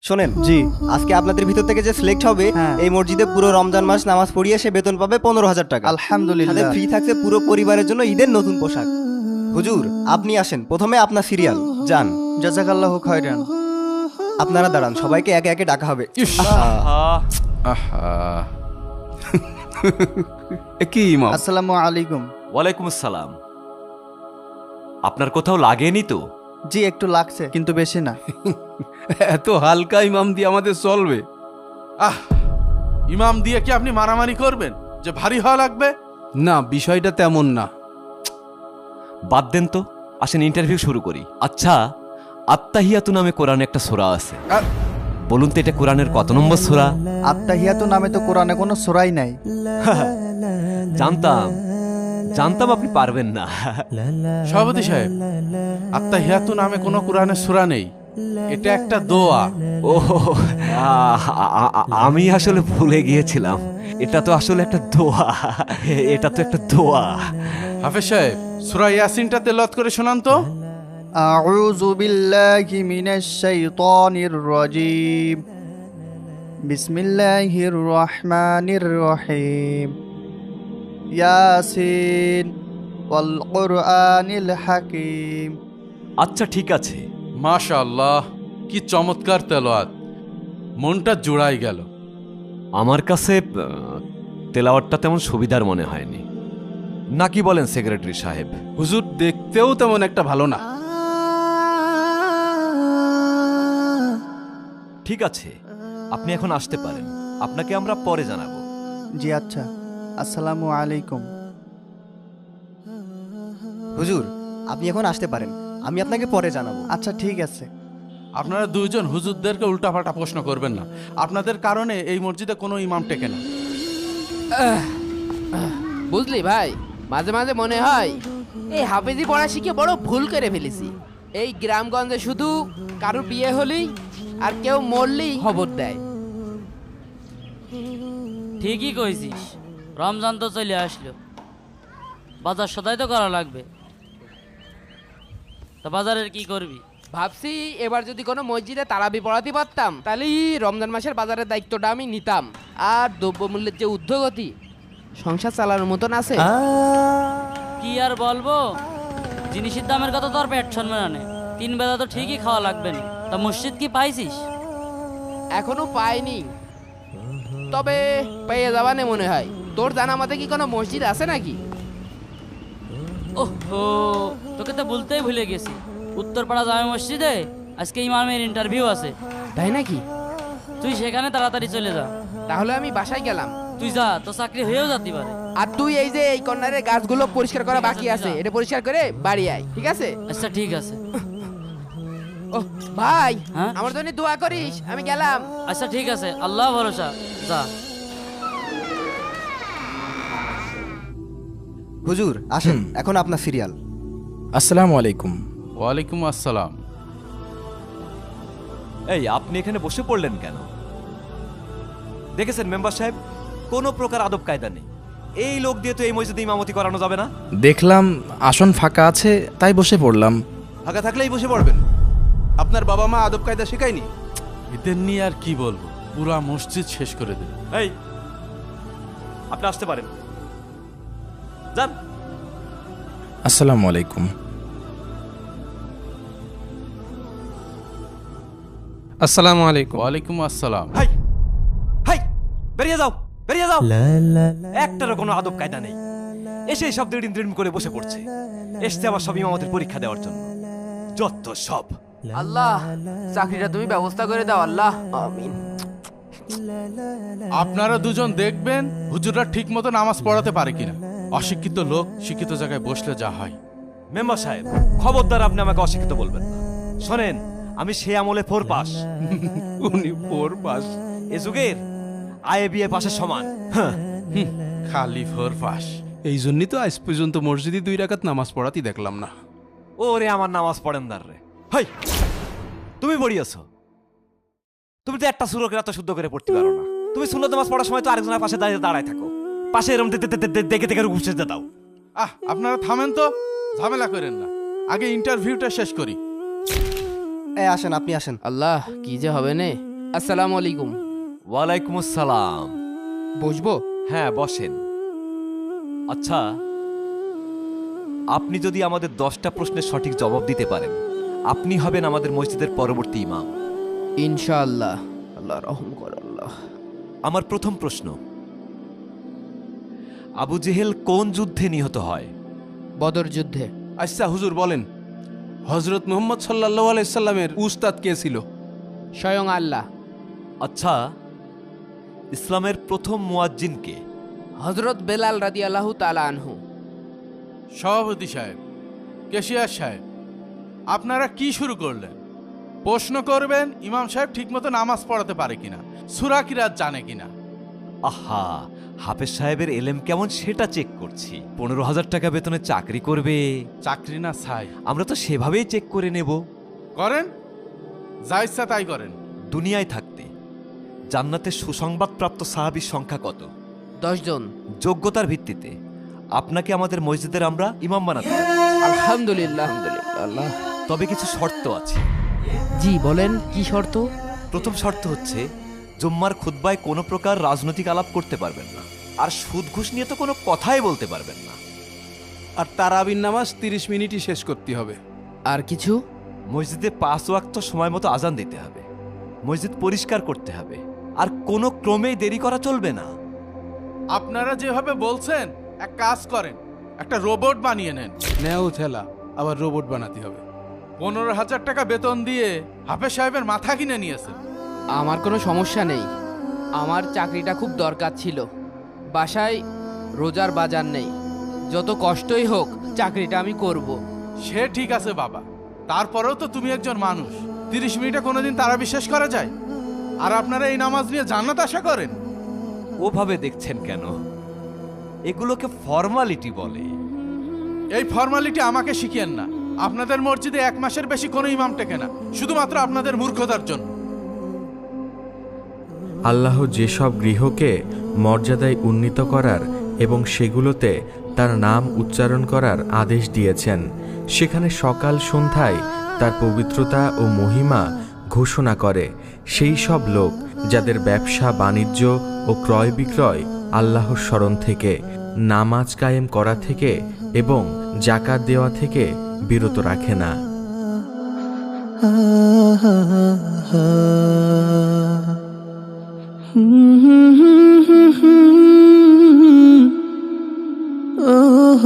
শোনেন, জি। আজকে আপনাদের ভিতর থেকে যে সিলেক্ট হবে হ্যাঁ। এই মসজিদে পুরো রমজান মাস নামাজ পড়িয়ে সে বেতন পাবে 15,000 টাকা। সাথে আলহামদুলিল্লাহ। ফ্রি থাকছে পুরো পরিবারের জন্য ঈদের নতুন পোশাক। হুজুর, আপনি আসেন, প্রথমে আপনার সিরিয়াল যান। জাযাকাল্লাহু খায়রান। আপনারা দাঁড়ান, সবাইকে একে একে ডাকা হবে। কি ইমাম? আসসালামু আলাইকুম। ওয়ালাইকুম আসসালাম। আপনার কোথাও লাগেনি তো? জি, একটু লাগছে কিন্তু বেশি না। এত হালকা ইমাম দিয়ে আমাদের চলবে? ইমাম দিয়ে কি আপনি মারামারি করবেন যে ভারী হওয়া লাগবে? না, বিষয়টা তেমন না। বাদ দেন তো, আসেন ইন্টারভিউ শুরু করি। আচ্ছা, আত্তাহিয়াতু নামে কোরআনে একটা সূরা আছে, আহ, বলুন তো এটা কোরআনের কত নম্বর সূরা? আত্তাহিয়াতু নামে তো কোরআনে কোনো সূরাই নাই। জানতাম জানতাম আপনি পারবেন না। সভাপতি সাহেব, আত্তাহিয়াতু নামে কোনো কোরআনের সূরা নেই, এটা একটা দোয়া। ও, আমি আসলে ভুলে গিয়েছিলাম, এটা তো আসলে একটা দোয়া। এটা তো একটা দোয়া। হাফেজ সাহেব, সূরা ইয়াসিনটা তেলাওয়াত করে শোনান তো। আউযু বিল্লাহি মিনাশ শাইতানির রাজীম। বিসমিল্লাহির রহমানির রহিম। ইয়াসিন ওয়াল কুরআনিল হাকীম। আচ্ছা ঠিক আছে। মাশাআল্লাহ, কি চমৎকার তেলাওয়াত, মনটা জোড়াই গেল। আমার কাছে তেলাওয়াতটা তেমন সুবিধার মনে হয়নি, নাকি বলেন সেক্রেটারি সাহেব? হুজুর, দেখতেও তেমন একটা ভালো না। ঠিক আছে, আপনি এখন আসতে পারেন, আপনাকে আমরা পরে জানাবো। জি আচ্ছা। আসসালামু আলাইকুম। হুজুর, আপনি এখন আসতে পারেন, আমি আপনাকে পরে জানাবো। আচ্ছা ঠিক আছে। আপনারা দুইজন হুজুরদেরকে উল্টাপাল্টা প্রশ্ন করবেন না, আপনাদের কারণে এই মসজিদে কোনো ইমাম টেকে না। বুঝলি ভাই, মাঝে মাঝে মনে হয় এই হাফেজি পড়া শিখে বড় ভুল করে ফেলেছি। এই গ্রামগঞ্জে শুধু কারোর বিয়ে হলেই আর কেউ মরলেই খবর দেয়। ঠিকই কইছিস, রমজান তো চলে আসলো, বাজার সদাই তো করা লাগবে। তা বাজারের কি করবি? ভাবছি এবার যদি কোনো মসজিদে তারাবি পড়াতে পারতাম তাহলেই রমজান মাসের বাজারের দায়িত্বটা আমি নিতাম। আর দ্রব্যমূল্যের যে ঊর্ধ্বগতি, সংসার চালানোর মতন আছে। কি আর বলবো, জিনিসের দামের কথা তো আর পেট সম্মান আনে, 3 বেলা তো ঠিকই খাওয়া লাগবে না। তা মসজিদ কি পাইছিস? এখনো পাইনি, তবে পেয়ে যাবানে মনে হয়। তোর জানা মতে কি কোনো মসজিদ আছে নাকি? ওহো, তোকে তো বলতেই ভুলে গেছি, উত্তরপাড়া জামে মসজিদে আজকে ইমামের ইন্টারভিউ আছে। তাই নাকি? তুই সেখানে তাড়াতাড়ি চলে যা। তাহলে আমি বাসায় গেলাম। তুই যা, তো চাকরি হয়েও যেতে পারে। আর তুই এই যে এই কর্নারের গাছগুলো পরিষ্কার করা বাকি আছে, এটা পরিষ্কার করে বাড়ি আয়, ঠিক আছে? আচ্ছা ঠিক আছে। ও ভাই, হ্যাঁ? আমার জন্য দোয়া করিস, আমি গেলাম। আচ্ছা ঠিক আছে, আল্লাহ ভরসা, যা। হুজুর আসেন, এখন আপনার সিরিয়াল। আসসালামু আলাইকুম। ওয়ালাইকুম আসসালাম। এই, আপনি এখানে বসে পড়লেন কেন? দেখেছেন মেম্বার সাহেব, কোনো প্রকার আদব কায়দা নেই। এই লোক দিয়ে তো এই মসজিদে ইমামতি করানো যাবে না। দেখলাম আসন ফাঁকা আছে, তাই বসে পড়লাম। ফাঁকা থাকলেই বসে পড়বেন? আপনার বাবা মা আদব কায়দা শেখায়নি? এদের নিয়ে আর কি বলবো, পুরা মসজিদ শেষ করে দেবে। এই, আপনি আসতে পারেন, যান। আসসালামু আলাইকুম। আসসালামু আলাইকুম। ওয়ালাইকুম আসসালাম। হাই হাই, বেরিয়ে যাও, বেরিয়ে যাও। একটারও কোনো আদব কায়দা নেই, এসে সব দৃঢ় দৃঢ় করে বসে পড়ছে। এসছে আবার সব ইমামতের পরীক্ষা দেওয়ার জন্য, যত সব। আল্লাহ, চাকরিটা তুমি ব্যবস্থা করে দাও আল্লাহ, আমিন। আপনারা দুজন দেখবেন হুজুররা ঠিক মতো নামাজ পড়াতে পারে কিনা। অশিক্ষিত লোক শিক্ষিত জায়গায় বসলে যা হয়। মেম্বার সাহেব, খবরদার আপনি আমাকে অশিক্ষিত বলবেন না। শোনেন, আমি সে আমলে 4 পাস। উনি 4 পাস? এ যুগের আয়ে বিয়ে পাশের সমান। হ্যাঁ, খালি 4 পাস। এই জন্যই তো আজ পর্যন্ত মসজিদে 2 রাকাত নামাজ পড়াতেই দেখলাম না। ওরে আমার নামাজ পড়েন দার রে। হাই, তুমি পড়িয়েছ, তুমি তো একটা সুরকের এত শুদ্ধ করে পড়তে পারো না। তুমি সুন্নত নামাজ পড়ার সময় তো আরেকজনের পাশে দাঁড়ায় থাকো, পাশে এরকম দেখে দেখে উপস্থিত দাও। আপনারা থামেন তো, ঝামেলা করেন না, আগে ইন্টারভিউটা শেষ করি। এই আসেন, আপনি আসেন। আল্লাহ, কি যে হবে নে। আসসালামু আলাইকুম। ওয়ালাইকুম আসসালাম। বসবো? হ্যাঁ, বসেন। আচ্ছা, আপনি যদি আমাদের 10টা প্রশ্নের সঠিক জবাব দিতে পারেন, আপনি হবেন আমাদের মসজিদের পরবর্তী ইমাম। ইনশাআল্লাহ। আল্লাহ রহম কর আল্লাহ। আমার প্রথম প্রশ্ন, আবু জেহেল কোন যুদ্ধে নিহত হয়? বদর যুদ্ধে। আচ্ছা হুজুর বলেন, হজরত মুহাম্মদ সাল্লাল্লাহু আলাইহি সাল্লামের উস্তাদ কে ছিল? স্বয়ং আল্লাহ। আচ্ছা, ইসলামের প্রথম মুয়াজ্জিন কে? হজরত বেলাল রাদিয়াল্লাহু তাআলা আনহু। সভাপতি সাহেব, কেশিয়ার সাহেব, আপনারা কি শুরু করলেন? প্রশ্ন করবেন ইমাম সাহেব ঠিকমতো নামাজ পড়াতে পারে কিনা, সূরা কিরাত জানে কিনা। আহা, হাফেজ সাহেবের এলেম কেমন সেটা চেক করছি। 15,000 টাকা বেতনে চাকরি করবে, চাকরি না ছাই। আমরা তো সেভাবেই চেক করে নেব। করেন, যা ইচ্ছা তাই করেন। দুনিয়ায় থাকতে জান্নাতে সুসংবাদপ্রাপ্ত সাহাবীর সংখ্যা কত? 10 জন। যোগ্যতার ভিত্তিতে আপনাকে আমাদের মসজিদের আমরা ইমাম বানাতে পারি। আলহামদুলিল্লাহ আলহামদুলিল্লাহ আল্লাহ। তবে কিছু শর্ত আছে। জি বলেন, কি শর্ত? প্রথম শর্ত হচ্ছে, জুম্মার খুতবায় কোনো প্রকার রাজনৈতিক আলাপ করতে পারবেন না, আর সুদ ঘুষ নিয়ে তো কোনো কথাই বলতে পারবেন না। আর তারাবির নামাজ 30 মিনিটই শেষ করতে হবে। আর কিছু? মসজিদে 5 ওয়াক্ত সময় মতো আজান দিতে হবে, মসজিদ পরিষ্কার করতে হবে, আর কোনো ক্রমেই দেরি করা চলবে না। আপনারা যেভাবে বলছেন, এক কাজ করেন, একটা রোবট বানিয়ে নেন। নেও ঠেলা, আবার রোবট বানাতে হবে। 15,000 টাকা বেতন দিয়ে হাফেজ সাহেবের মাথা কিনে নিয়েছেন। আমার কোনো সমস্যা নেই, আমার চাকরিটা খুব দরকার ছিল। বাসায় রোজার বাজার নেই, যত কষ্টই হোক চাকরিটা আমি করব। সে ঠিক আছে বাবা, তারপরেও তো তুমি একজন মানুষ। 30 মিনিটে কোনোদিন তারা বিশ্বাস করা যায়? আর আপনারা এই নামাজ নিয়ে জান্নাত আশা করেন? ওভাবে দেখছেন কেন? এগুলোকে ফর্মালিটি বলে। এই ফর্মালিটি আমাকে শিখিয়েন না। আপনাদের মসজিদে 1 মাসের বেশি কোনো ইমাম টেকে না, শুধুমাত্র আপনাদের মূর্খতার জন্য। আল্লাহ যেসব গৃহকে মর্যাদায় উন্নীত করার এবং সেগুলোতে তার নাম উচ্চারণ করার আদেশ দিয়েছেন, সেখানে সকাল সন্ধ্যায় তার পবিত্রতা ও মহিমা ঘোষণা করে সেই সব লোক যাদের ব্যবসা বাণিজ্য ও ক্রয় বিক্রয় আল্লাহর স্মরণ থেকে, নামাজ কায়েম করা থেকে এবং জাকাত দেওয়া থেকে বিরত রাখে না। Oh